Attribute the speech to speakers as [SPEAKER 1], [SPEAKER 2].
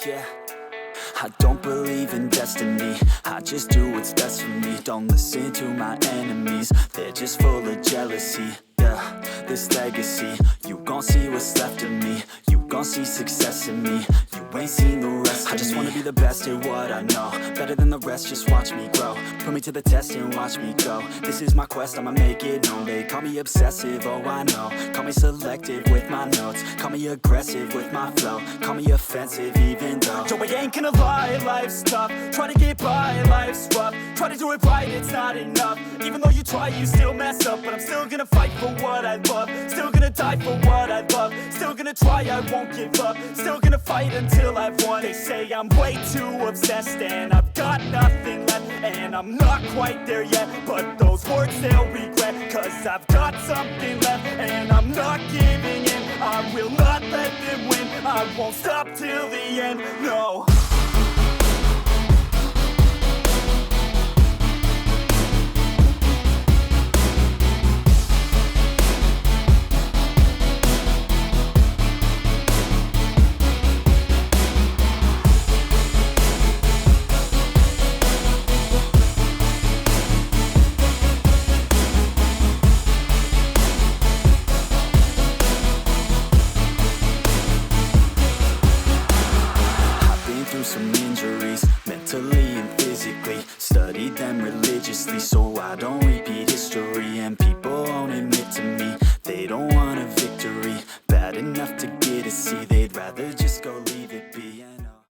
[SPEAKER 1] yeah. I don't believe in destiny, I just do what's best for me. Don't listen to my enemies, they're just full of jealousy. Yeah, this legacy, you gon' see what's left of me. You gon' see success in me, you ain't seen the rest of me. I just wanna be the best at what I know, better than the rest, just watch me grow. Put me to the test and watch me go. This is my quest, I'ma make it known. They call me obsessive, oh I know. Call me selective with my notes, call me aggressive with my flow. Call me offensive even though Joe, I ain't gonna lie, life's tough. Try to get by, life's rough. Try to do it right, it's not enough. Even though you try, you still mess up. But I'm still gonna fight for what I love. Still gonna die for what I love. Still gonna try, I won't give up. Still gonna fight until I've won. They say I'm way too obsessed and I've got nothing left, and I'm not quite there yet, but those words they'll regret. Cause I've got something left and I'm not giving in. I will not let them win, I won't stop till the end, no. Some